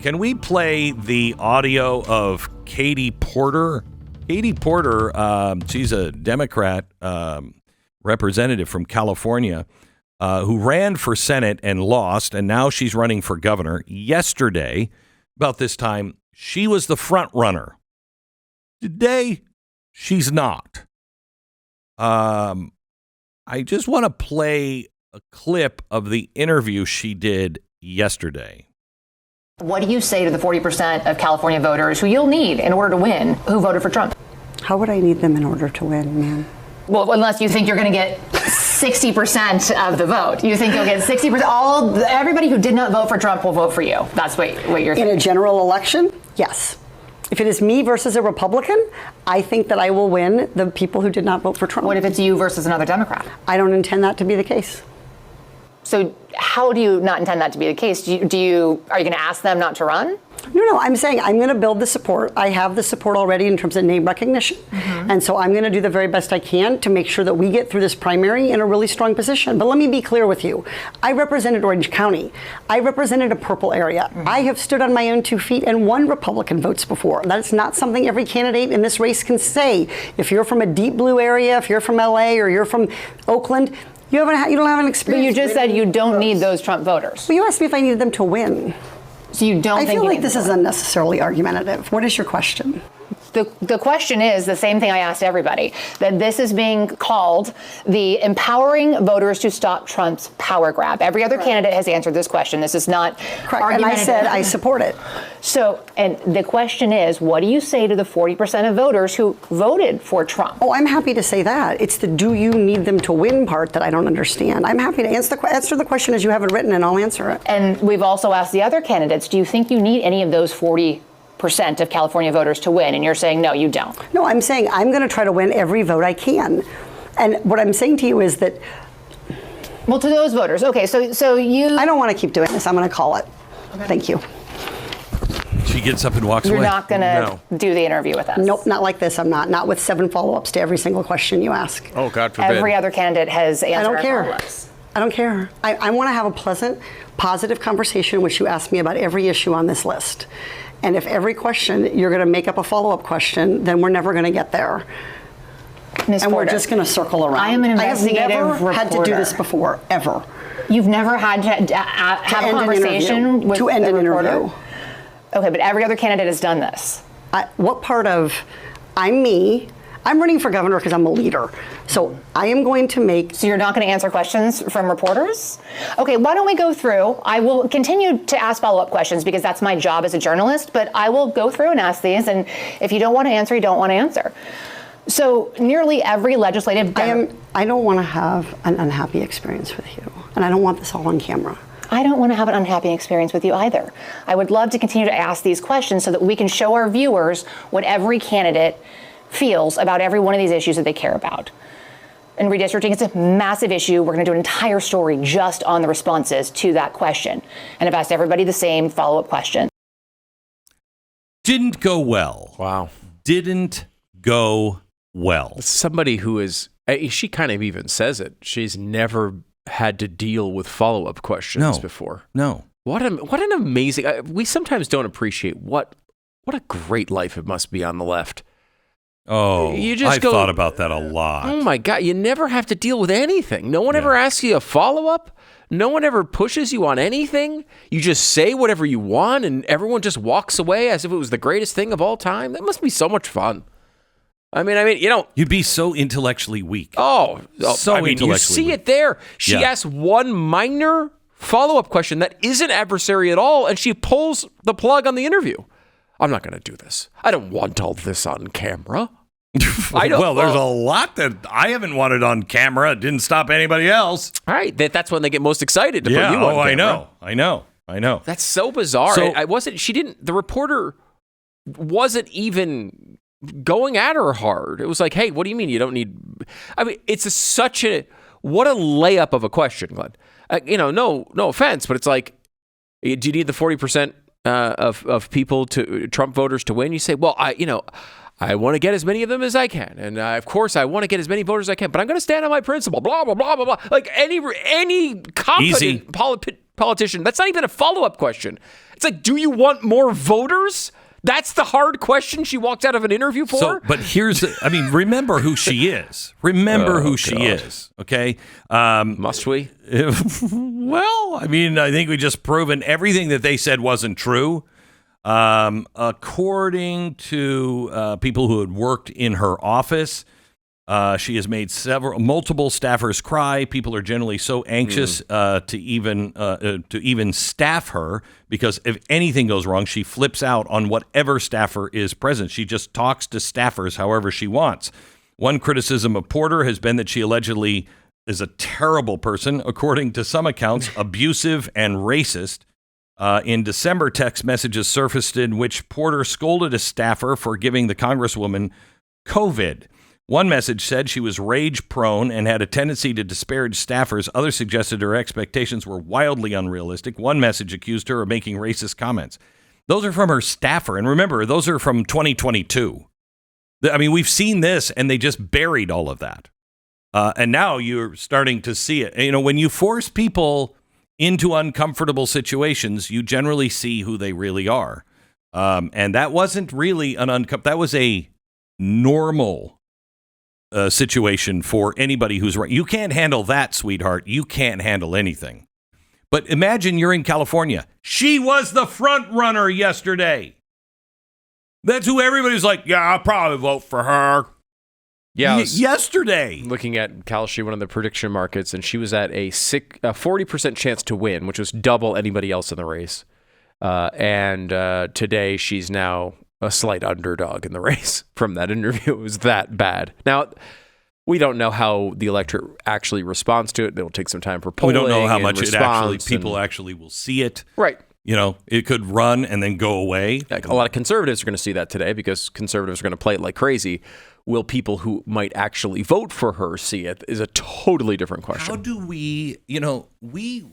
Can we play the audio of Katie Porter? Katie Porter, she's a Democrat representative from California who ran for Senate and lost, and now she's running for governor. Yesterday, about this time, she was the front runner. Today, she's not. I just want to play a clip of the interview she did yesterday. What do you say to the 40% of California voters who you'll need in order to win who voted for Trump? How would I need them in order to win, ma'am? Well, unless you think you're going to get 60% of the vote. You think you'll get 60%. Everybody who did not vote for Trump will vote for you. That's what you're thinking. In a general election? Yes. If it is me versus a Republican, I think that I will win the people who did not vote for Trump. What if it's you versus another Democrat? I don't intend that to be the case. So how do you not intend that to be the case? Are you going to ask them not to run? No, I'm saying I'm going to build the support. I have the support already in terms of name recognition. Mm-hmm. And so I'm going to do the very best I can to make sure that we get through this primary in a really strong position. But let me be clear with you. I represented Orange County. I represented a purple area. Mm-hmm. I have stood on my own 2 feet and won Republican votes before. That's not something every candidate in this race can say. If you're from a deep blue area, if you're from LA or you're from Oakland, you don't have an experience. But you just said you don't need those Trump voters. Well, you asked me if I needed them to win. So you don't think I feel like this is unnecessarily argumentative. What is your question? The question is the same thing I asked everybody, that this is being called the empowering voters to stop Trump's power grab. Every other candidate has answered this question. This is not argumentative. And I said I support it. So, and the question is, what do you say to the 40% of voters who voted for Trump? Oh, I'm happy to say that. It's the do you need them to win part that I don't understand. I'm happy to answer the question as you have it written, and I'll answer it. And we've also asked the other candidates, do you think you need any of those 40% of California voters to win? And you're saying, no, you don't. No, I'm saying I'm going to try to win every vote I can. And what I'm saying to you is that... Well, to those voters. Okay, so you... I don't want to keep doing this. I'm going to call it. Okay. Thank you. She gets up and walks away. You're not going to do the interview with us? Nope, not like this. I'm not. Not with 7 follow-ups to every single question you ask. Oh, God forbid. Every other candidate has answered. I don't care. Follow-ups. I don't care. I want to have a pleasant, positive conversation in which you ask me about every issue on this list. And if every question you're going to make up a follow-up question, then we're never going to get there. Ms. And Porter, we're just going to circle around. I am an investigative I have never reporter. had to do this before, ever. You've never had to have a conversation with to end a an reporter? interview. Okay, but every other candidate has done this. What part of I'm me? I'm running for governor because I'm a leader. So I am going to make... So you're not going to answer questions from reporters? Okay, why don't we go through? I will continue to ask follow-up questions because that's my job as a journalist, but I will go through and ask these, and if you don't want to answer, you don't want to answer. So nearly every legislative... I don't want to have an unhappy experience with you, and I don't want this all on camera. I don't want to have an unhappy experience with you either. I would love to continue to ask these questions so that we can show our viewers what every candidate feels about every one of these issues that they care about. And redistricting is a massive issue. We're going to do an entire story just on the responses to that question. And I've asked everybody the same follow-up question. Didn't go well. Wow. Didn't go well. Somebody who is, she kind of even says it. She's never had to deal with follow-up questions before. No. What an amazing, we sometimes don't appreciate what a great life it must be on the left. Oh, I've thought about that a lot. Oh my God, you never have to deal with anything. No one ever asks you a follow-up. No one ever pushes you on anything. You just say whatever you want and everyone just walks away as if it was the greatest thing of all time. That must be so much fun. I mean, you know. You'd be so intellectually weak. So intellectually you see weak. it there. She asks one minor follow-up question that isn't adversary at all, and she pulls the plug on the interview. I'm not going to do this. I don't want all this on camera. Well, there's a lot that I haven't wanted on camera. It didn't stop anybody else. All right. That's when they get most excited to put you on camera. I know. That's so bizarre. So, the reporter wasn't even going at her hard. It was like, hey, what do you mean you don't need, I mean, it's what a layup of a question, Glenn. No offense, but it's like, do you need the 40% of people Trump voters to win? You say, well, I want to get as many of them as I can. And of course, I want to get as many voters as I can, but I'm going to stand on my principle, blah, blah, blah, blah, blah. Like any competent politician. That's not even a follow-up question. It's like, do you want more voters? That's the hard question she walked out of an interview for? So, but remember who she is. Remember who she is, okay? Must we? Well, I think we just proven everything that they said wasn't true. According to people who had worked in her office, she has made multiple staffers cry. People are generally so anxious to even staff her because if anything goes wrong, she flips out on whatever staffer is present. She just talks to staffers however she wants. One criticism of Porter has been that she allegedly is a terrible person, according to some accounts, abusive and racist. In December, text messages surfaced in which Porter scolded a staffer for giving the Congresswoman COVID. One message said she was rage-prone and had a tendency to disparage staffers. Others suggested her expectations were wildly unrealistic. One message accused her of making racist comments. Those are from her staffer. And remember, those are from 2022. We've seen this, and they just buried all of that. And now you're starting to see it. When you force people into uncomfortable situations, you generally see who they really are. And that wasn't really that was a normal situation for anybody who's right. You can't handle that, sweetheart. You can't handle anything. But imagine you're in California. She was the front runner yesterday. That's who everybody's like, yeah, I'll probably vote for her. Yeah, yesterday. Looking at Kalshi, one of the prediction markets, and she was at a 40% chance to win, which was double anybody else in the race. And today she's now a slight underdog in the race from that interview. It was that bad. Now, we don't know how the electorate actually responds to it. It'll take some time for polling. We don't know how much people actually will see it. Right. It could run and then go away. A lot of conservatives are going to see that today because conservatives are going to play it like crazy. Will people who might actually vote for her see it is a totally different question. How do we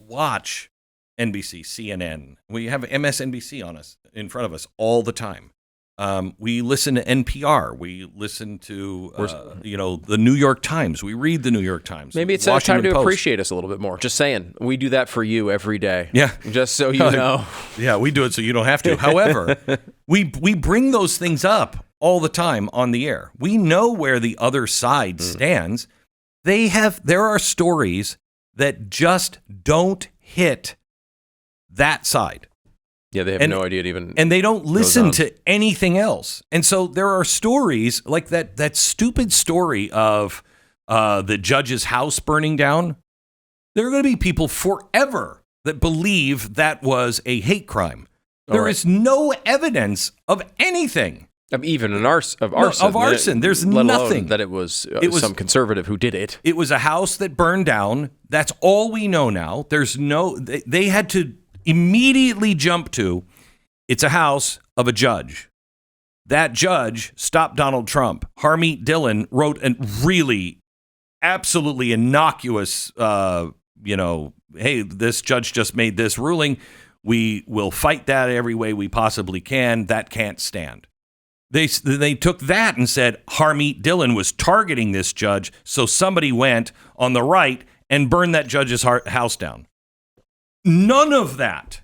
watch NBC, CNN. We have MSNBC on us in front of us all the time. We listen to NPR. We listen to, the New York Times. We read the New York Times. Maybe it's time to appreciate us a little bit more. Just saying. We do that for you every day. Yeah. Just so you know. Yeah, we do it so you don't have to. However, we bring those things up all the time on the air. We know where the other side stands. There are stories that just don't hit that side. Yeah, they have no idea it even. And they don't listen to anything else. And so there are stories like that stupid story of the judge's house burning down. There are going to be people forever that believe that was a hate crime. There is no evidence of anything. Of even arson. Of arson. There's let nothing. Alone that it was some conservative who did it. It was a house that burned down. That's all we know now. They had to immediately jump to, it's a house of a judge. That judge stopped Donald Trump. Harmeet Dillon wrote a really absolutely innocuous, hey, this judge just made this ruling. We will fight that every way we possibly can. That can't stand. They took that and said Harmeet Dillon was targeting this judge, so somebody went on the right and burned that judge's house down. None of that.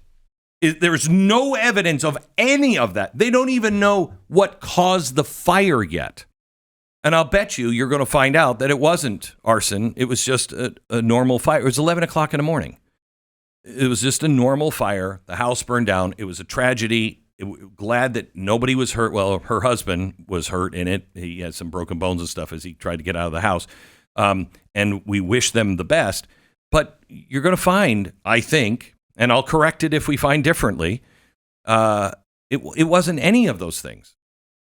There's no evidence of any of that. They don't even know what caused the fire yet. And I'll bet you're going to find out that it wasn't arson. It was just a normal fire. It was 11 o'clock in the morning. It was just a normal fire. The house burned down. It was a tragedy. Glad that nobody was hurt. Well, her husband was hurt in it. He had some broken bones and stuff as he tried to get out of the house. And we wish them the best. But you're going to find, I think, and I'll correct it if we find differently, it wasn't any of those things.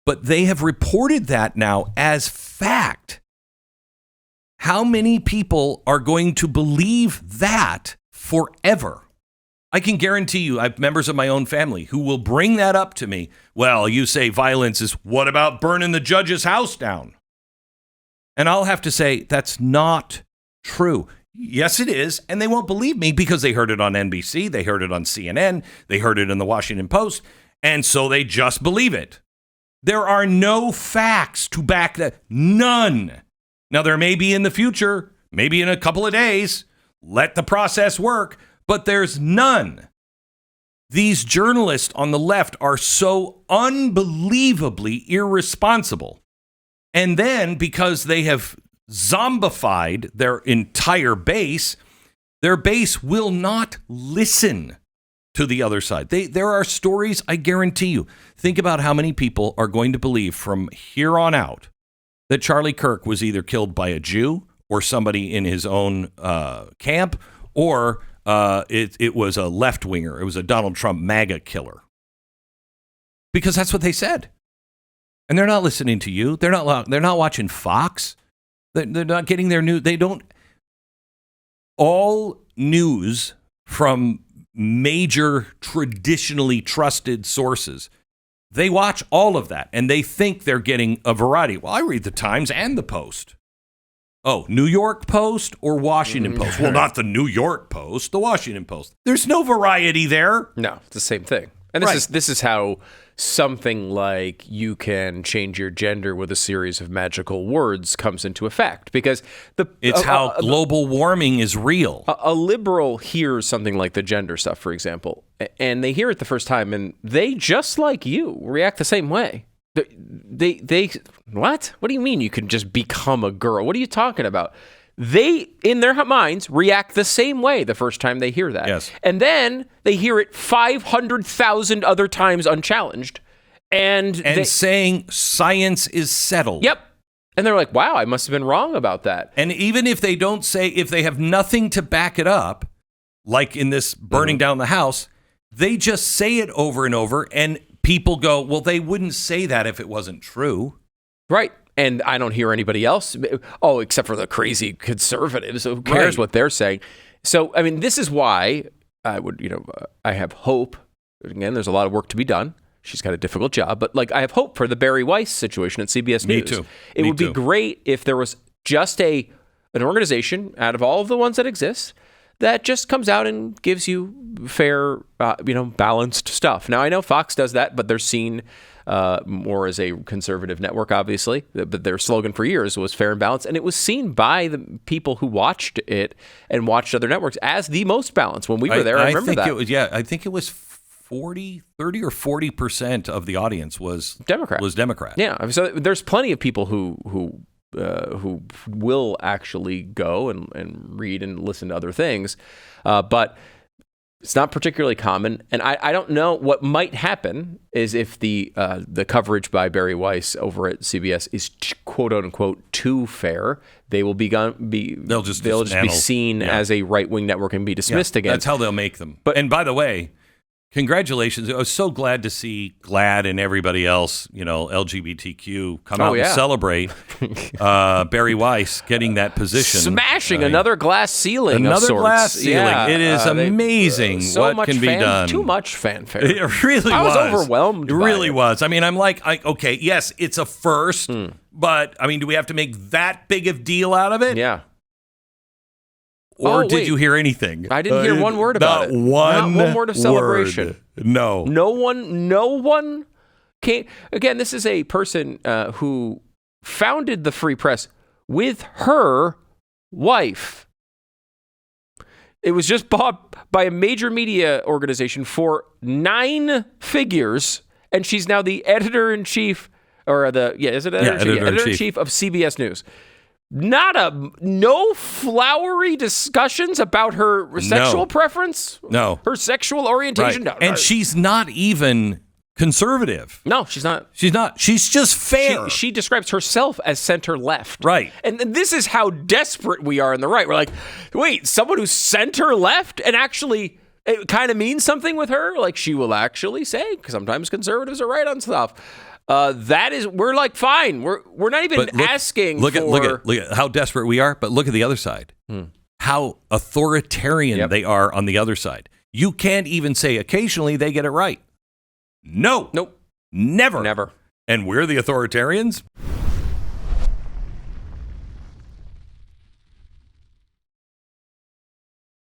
But they have reported that now as fact. How many people are going to believe that forever? I can guarantee you I have members of my own family who will bring that up to me. Well, you say violence is, what about burning the judge's house down? And I'll have to say, that's not true. Yes, it is. And they won't believe me because they heard it on NBC. They heard it on CNN. They heard it in the Washington Post. And so they just believe it. There are no facts to back that. None. Now, there may be in the future, maybe in a couple of days. Let the process work. but there's none. These journalists on the left are so unbelievably irresponsible. And then because they have zombified their entire base, their base will not listen to the other side. There are stories, I guarantee you. Think about how many people are going to believe from here on out that Charlie Kirk was either killed by a Jew or somebody in his own camp, or it was a left-winger. It was a Donald Trump MAGA killer. Because that's what they said. And they're not listening to you. They're not watching Fox. They're not getting their news. They don't. All news from major traditionally trusted sources, they watch all of that and they think they're getting a variety. Well, I read the Times and the Post. Oh, New York Post or Washington Post? Well, not the New York Post, the Washington Post. There's no variety there. No, it's the same thing. And this is how something like you can change your gender with a series of magical words comes into effect, because it's how global warming is real. A liberal hears something like the gender stuff, for example, and they hear it the first time, and they, just like you, react the same way. They what? What do you mean you can just become a girl? What are you talking about? They, in their minds, react the same way the first time they hear that. Yes. And then they hear it 500,000 other times unchallenged. And saying science is settled. Yep. And they're like, wow, I must have been wrong about that. And even if they don't say, if they have nothing to back it up, like in this burning down the house, they just say it over and over. And people go, well, they wouldn't say that if it wasn't true. Right. And I don't hear anybody else. Oh, except for the crazy conservatives. Who cares what they're saying? So, I mean, this is why I would, I have hope. Again, there's a lot of work to be done. She's got a difficult job, but I have hope for the Barry Weiss situation at CBS News. Me too. It would be great if there was just an organization out of all of the ones that exist that just comes out and gives you fair, balanced stuff. Now, I know Fox does that, but they're seen more as a conservative network, obviously. But their slogan for years was fair and balanced. And it was seen by the people who watched it and watched other networks as the most balanced. When we were there, I remember that. I think it was 30 or 40% of the audience was Democrat. Yeah. So there's plenty of people who will actually go and read and listen to other things. But it's not particularly common, and I don't know what might happen is if the coverage by Barry Weiss over at CBS is quote unquote too fair, they will they'll just be seen as a right wing network and be dismissed again. That's how they'll make them. And by the way, congratulations! I was so glad to see GLAAD and everybody else, LGBTQ, come out and celebrate Barry Weiss getting that position, smashing another glass ceiling. Glass ceiling. Yeah, it is amazing what can be done. Too much fanfare. It really was. I was overwhelmed. It really was. I mean, I'm like, okay, yes, it's a first, but I mean, do we have to make that big of deal out of it? Yeah. Or did you hear anything? I didn't hear one word about it. Not one word of celebration. No. No one came. Again, this is a person who founded the Free Press with her wife. It was just bought by a major media organization for 9 figures, and she's now the editor-in-chief, or editor-in-chief of CBS News. No flowery discussions about her sexual preference. No. Her sexual orientation. Right. And she's not even conservative. No, she's not. She's not. She's just fair. She describes herself as center left. Right. And this is how desperate we are in the right. We're like, wait, someone who's center left and actually it kind of means something with her? Like she will actually say, because sometimes conservatives are right on stuff. We're like, fine. We're not even asking look at how desperate we are, but look at the other side. How authoritarian they are on the other side. You can't even say occasionally they get it right. No. Nope. Never. Never. And we're the authoritarians?